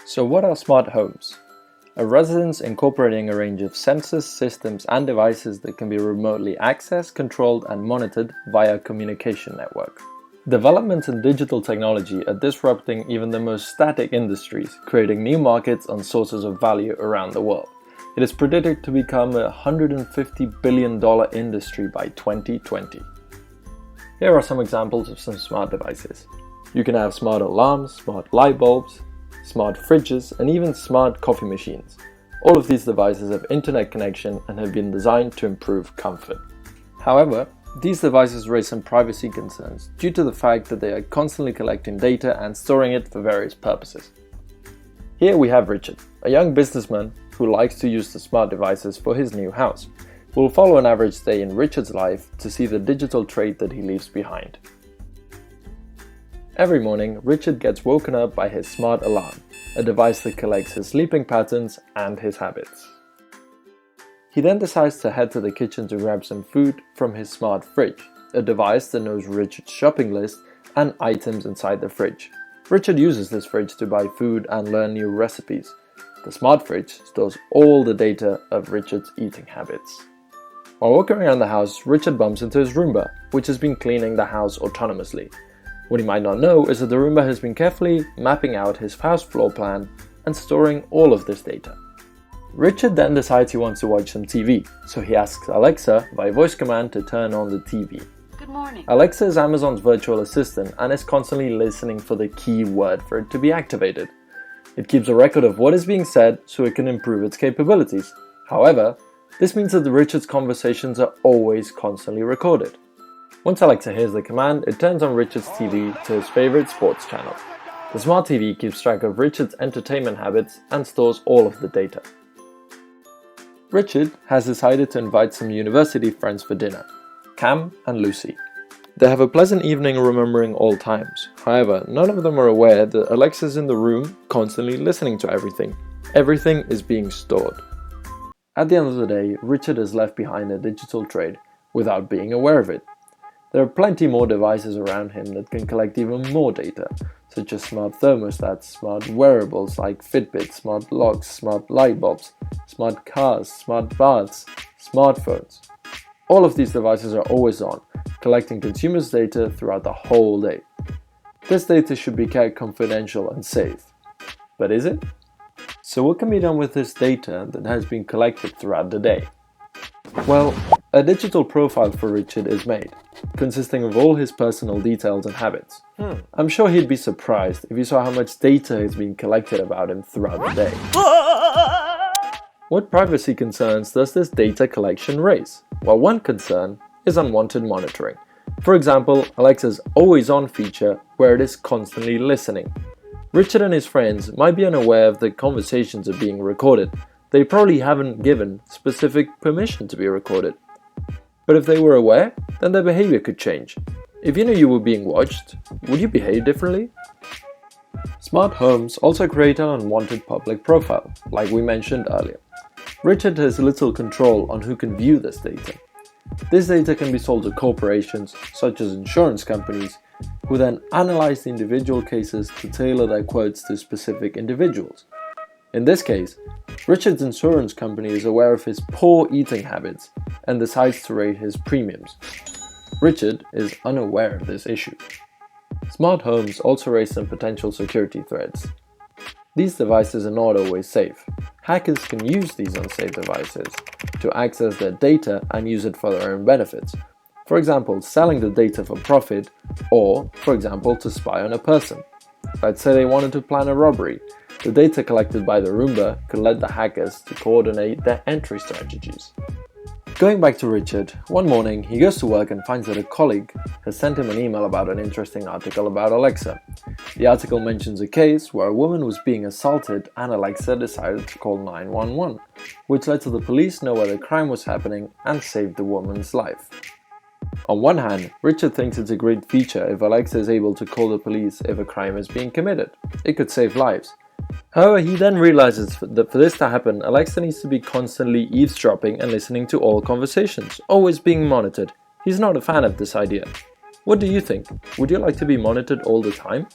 So what are smart homes? A residence incorporating a range of sensors, systems and devices that can be remotely accessed, controlled and monitored via a communication network. Developments in digital technology are disrupting even the most static industries, creating new markets and sources of value around the world. It is predicted to become a $150 billion industry by 2020. Here are some examples of some smart devices. You can have smart alarms, smart light bulbs, smart fridges, and even smart coffee machines. All of these devices have internet connection and have been designed to improve comfort. However, these devices raise some privacy concerns due to the fact that they are constantly collecting data and storing it for various purposes. Here we have Richard, a young businessman who likes to use the smart devices for his new house. We'll follow an average day in Richard's life to see the digital trait that he leaves behind. Every morning, Richard gets woken up by his smart alarm, a device that collects his sleeping patterns and his habits. He then decides to head to the kitchen to grab some food from his smart fridge, a device that knows Richard's shopping list and items inside the fridge. Richard uses this fridge to buy food and learn new recipes. The smart fridge stores all the data of Richard's eating habits. While walking around the house, Richard bumps into his Roomba, which has been cleaning the house autonomously. What he might not know is that the Roomba has been carefully mapping out his house floor plan and storing all of this data. Richard then decides he wants to watch some TV, so he asks Alexa by voice command to turn on the TV. Good morning. Alexa is Amazon's virtual assistant and is constantly listening for the key word for it to be activated. It keeps a record of what is being said so it can improve its capabilities. However, this means that Richard's conversations are always constantly recorded. Once Alexa hears the command, it turns on Richard's TV to his favorite sports channel. The smart TV keeps track of Richard's entertainment habits and stores all of the data. Richard has decided to invite some university friends for dinner, Cam and Lucy. They have a pleasant evening remembering old times. However, none of them are aware that Alexa's in the room constantly listening to everything. Everything is being stored. At the end of the day, Richard has left behind a digital trade without being aware of it. There are plenty more devices around him that can collect even more data, such as smart thermostats, smart wearables like Fitbit, smart locks, smart light bulbs, smart cars, smart baths, smartphones. All of these devices are always on, collecting consumers' data throughout the whole day. This data should be kept confidential and safe. But is it? So what can be done with this data that has been collected throughout the day? Well, a digital profile for Richard is made, consisting of all his personal details and habits. I'm sure he'd be surprised if he saw how much data has been collected about him throughout the day. What privacy concerns does this data collection raise? Well, one concern is unwanted monitoring. For example, Alexa's always-on feature where it is constantly listening. Richard and his friends might be unaware of the conversations are being recorded. They probably haven't given specific permission to be recorded. But if they were aware, then their behavior could change. If you knew you were being watched, would you behave differently? Smart homes also create an unwanted public profile, like we mentioned earlier. Richard has little control on who can view this data. This data can be sold to corporations, such as insurance companies, who then analyze the individual cases to tailor their quotes to specific individuals. In this case, Richard's insurance company is aware of his poor eating habits and decides to raise his premiums. Richard is unaware of this issue. Smart homes also raise some potential security threats. These devices are not always safe. Hackers can use these unsafe devices to access their data and use it for their own benefits. For example, selling the data for profit, or, for example, to spy on a person. Let's say they wanted to plan a robbery. The data collected by the Roomba could let the hackers to coordinate their entry strategies. Going back to Richard, one morning he goes to work and finds that a colleague has sent him an email about an interesting article about Alexa. The article mentions a case where a woman was being assaulted and Alexa decided to call 911, which led to the police know where the crime was happening and saved the woman's life. On one hand, Richard thinks it's a great feature if Alexa is able to call the police if a crime is being committed. It could save lives. However, he then realizes that for this to happen, Alexa needs to be constantly eavesdropping and listening to all conversations, always being monitored. He's not a fan of this idea. What do you think? Would you like to be monitored all the time?